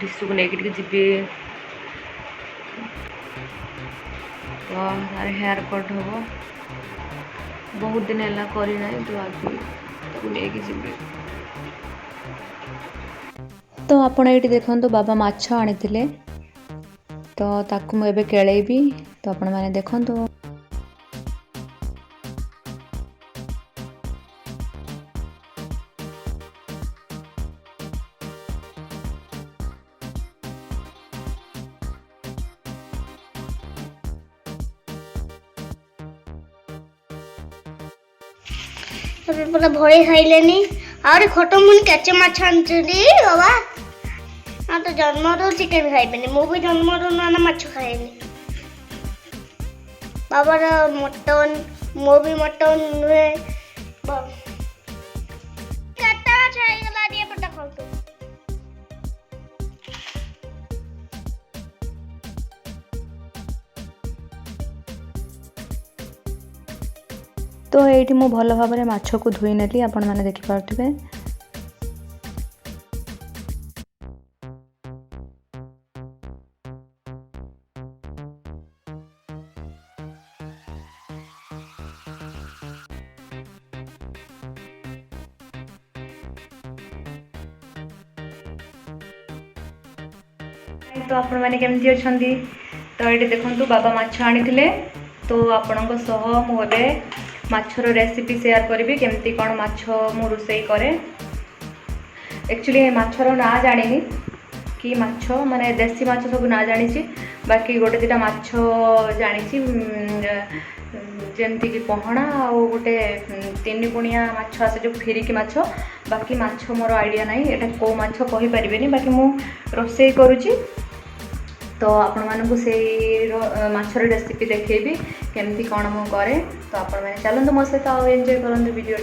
ରିସୁ को लेकिन जीवी तो तार हेयर कट हम बहुत दिन है करना तो आज लेकिन जीवी तो आपण ये देखो बाबा माछ आनी तो ताकू मुझे केलेबी तो आपण मैंने देखो पूरा भोरे खाइलेनी और खटो मुनि केचे माछ आनचली बाबा हाँ तो जन्मरू चिकेन खाइबेनी मु भी जन्मरू ना माछ खाएनी बाबार मटन मो भी मटन नुहे केटा माछ आइगला दिए पटा खाउतो तो ये मु भल भाव में माछ को धोई नेली आपण मैंने देखिपे तो आपण मैंने केमती अच्छी तो ये देखो बाबा माछ आनी तो आपण मुझे माछर रेसिपी शेयर करी केमती कौन माछ मु रोसई करे एक्चुअली माछर ना जानी कि माछ माने देसी माछ सब ना जानी बाकी गोटे दुटा माछ जानी जमती कि पहणा आ गोटे तीन गुणिया माछ आसे जो फेरिकी माछ बाकी माछ मोर आइडिया ना ये कौ माछ कहि परिबेनी बाकी मु रोसई करुची तो आपण मानकु से माछर रेसिपी देखेबी केमती कौन मु करे तो आपण मैंने चलते मो सहित आउ एंजॉय करते वीडियो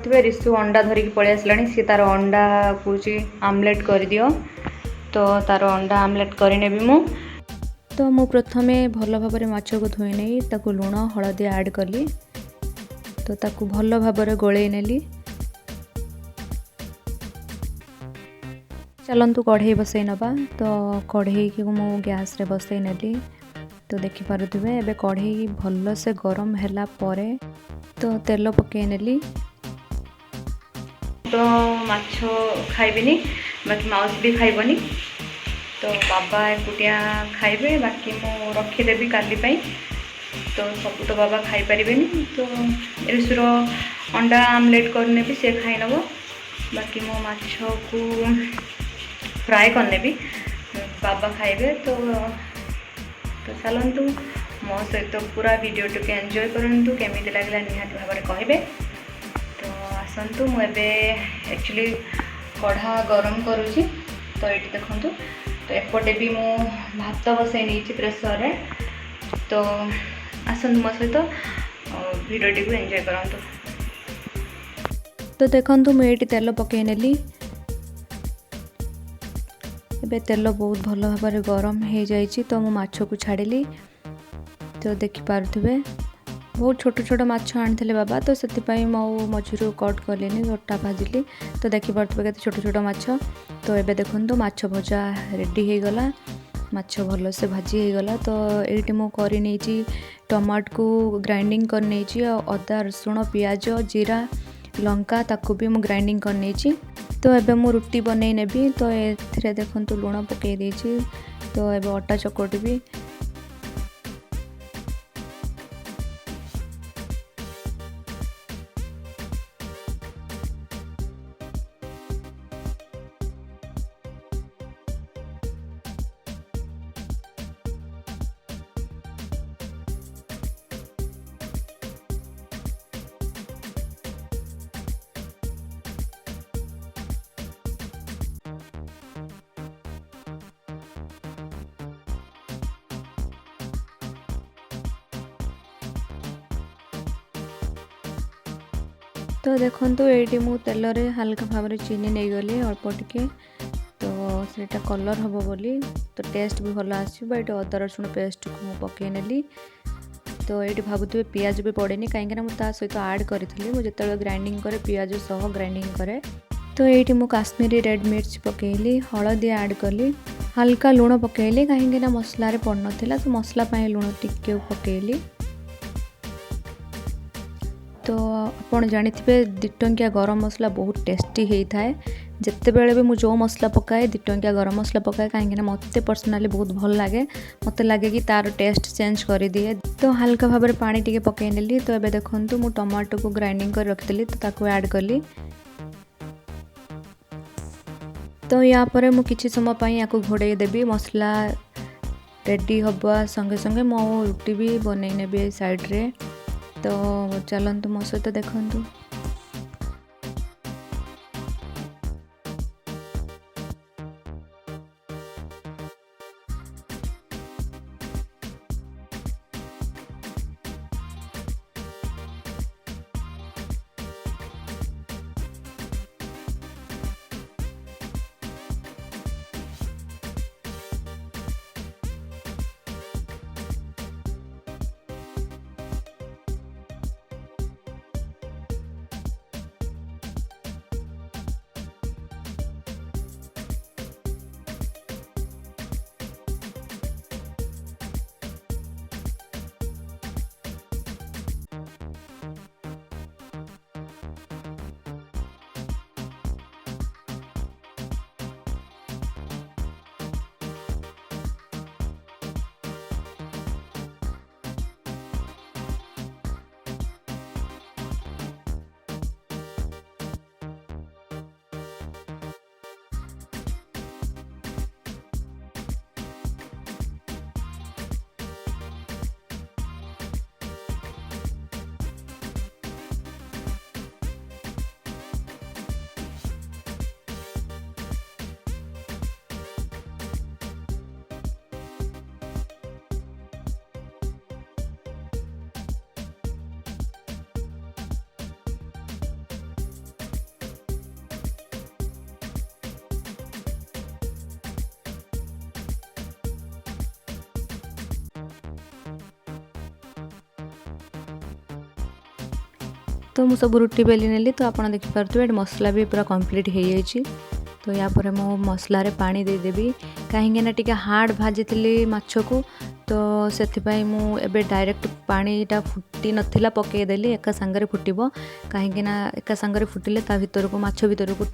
टी रिसु अंडा धरिकी पलि आसलानी सी तार अंडा कौची आमलेट कर दियो तो तार अंडा आमलेट करनेबी मु तो मु प्रथमे भल भाव में माछ को धोई नहीं ताकू लुण हलदी ऐड कली तो ताकू भल भाव में गोले नेली चलतु कढ़ई बसई नवा तो कढ़ई की मु गैस रे बसई नेली तो देखि पारुथिबे एबे कढ़ई भल से गरम हैला परे तो तेल पकई नेली तो माछ खाइबिनी बाकी माउस भी खाइबनी तो बाबा एकुटिया खाइबे बाकी मु रखीदेवी काली पाई तो सब तो बाबा खाई परिबेनी तो रिसुर अंडा आमलेट करने भी से खाई नब बाकी मो माछ को फ्राए करने भी बाबा खाइबे तो चलतु मो सहित पूरा वीडियो टी एंजॉय करंतु केमिति लागला निहाती भाव में कहबे तो आसतु मुझे एक्चुअली कढ़ा गरम करुँची तो ये देखु तो एपटे भी मु भात बसई नहीं प्रेसर रे तो आसतु मो सहित वीडियो टी एंजॉय करंतु तो देखु मुझे तेल पकई नेली एबे तेल बहुत भल भाव में गरम हो जाइए तो मु माछ को छाड़िली तो देखि पारुथिबे बहुत छोट छोट माछ आनी बाबा तो से मो मझिरू कट कलिनी गोटा भाजिली तो देखि पारुथिबे केते छोट छोट माछ तो एबे देखंतु माछ भजा रेडी हो गला माछ भल से भाजी हो गला तो ये मु करी नहीं टमाटो को ग्राइंडिंग कर नहीं अदा रसुण पियाज जीरा लंका ताकू भी मु ग्राइंडिंग कर नहीं तो एबे मु रुटी बनई नेबी तो ए देखंतु लुण पकई देछि तो एबे अटा चकोटी भी तो देखो ये मु तेल रे हल्का भाव में चीनी नहीं गली अल्प टिके तो सेटा कलर हम बोली तो टेस्ट भी भल आसो ये अदा रसुण पेस्ट को मु पकई नेली तो ये भावुए पियाज भी पड़ेनी कहीं मुझे सहित आड करी मुझे ग्राइंडिंग करे पियाज सह ग्राइंडिंग करे तो ये मु काश्मीरी रेड मिर्च पकेली, हलदी ऐड कली, हल्का लुण पकेली कहीं मसलार पड़ नाला तो मसला लुण टिके पकेली। तो आप जानते 2 टंकिया गरम मसला बहुत टेस्टी होता है। जिते बेले भी मुझे जो मसला पकाए 2 टंकिया गरम मसला पकाए कहीं मत पर्सनाली बहुत भल लगे, मत लगे कि तार टेस्ट चेंज कर दिए। तो हल्का भाव में पानी टिके पकई नेली। तो ये देखो मु टमाटो को ग्राइंडिंग कर रखी तो ताको ऐड कली। तो या पर मु किछि समय पई या को घोड़े देबी। मसला रेडी हवा संगे संगे मो रुटी भी बनै नेबी साइड रे। तो चलतु मो सहित देखंतु। तो मु सब रुटी बेली नेली। तो आप देखिपे मसला भी पूरा कंप्लीट हो जाइए। तो या पर मु मसला रे पानी दे देबी कहीं ना टिके हार्ड भाजी माछ को। तो से मु एबे डायरेक्ट पानीटा फुटी नथिला पकईदेली एका सांगरे फुटब कहीं एका सांगरे फुटिले ता भीतर को माछ भीतर को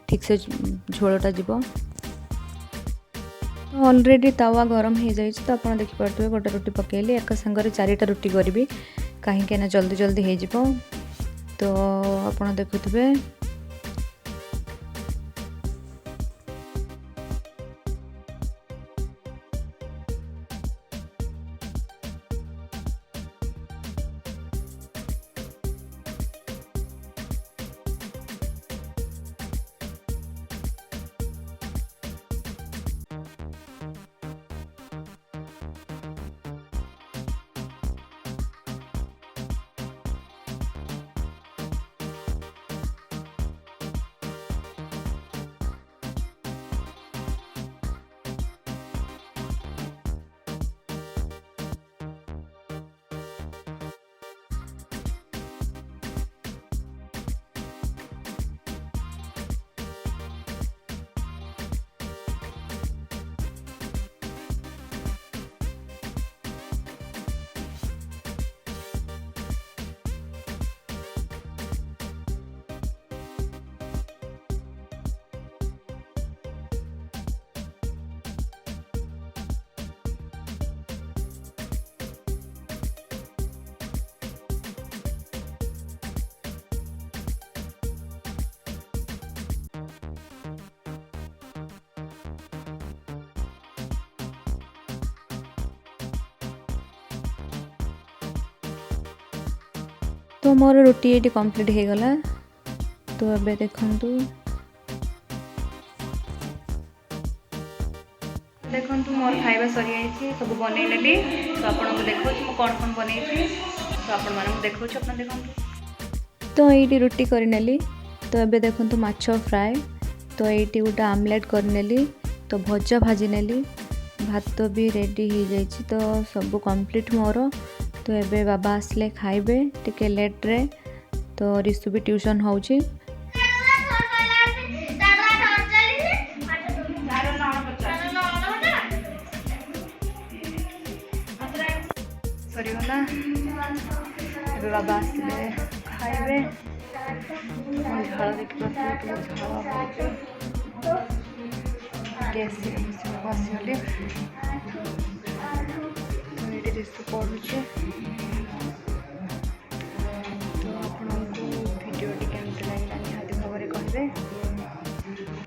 ठीक से झोलटा जीव। ऑलरेडी तावा गरम हो जाए। तो आप देखिपे गोटे रुटी पकेली एका सांगरे 4टा रुटी करी कहीं जल्दी जल्दी हो। तो आप देखुवे तो मोर रुटी ये कंप्लीट हो गला। तो अबे देखंतु मोर खाइबा सरी आइछि सब बनै लेली। तो आपन को देखौ छी मो कोन कोन बनै छी। तो आपन माने देखौ छी आपन देखंतु। तो एटी रुटी करि नेली। तो अबे देखंतु माछ फ्राई। तो एटी उटा आमलेट कर नेली। तो भजा भाजी नेली। भात भी रेडी हो जाइछि। तो सब कंप्लीट मोर। तो एबे बाबा आसले खाइबे टिके लेट रे। तो रिसु भी ट्यूशन होउछि। ହେଇଗଲା। ଏବେ ବାବା ଆସିଲେ ଖାଇବେ। ମୁଁ ଝାଳ ଦେଖିପାରୁଥିଲି ଟିକେ ଝାଳ ହେଉଛି। ଗ୍ୟାସ୍ ବସିଗଲି। ଏଇଠି ରିସୁ ପଢ଼ୁଛି।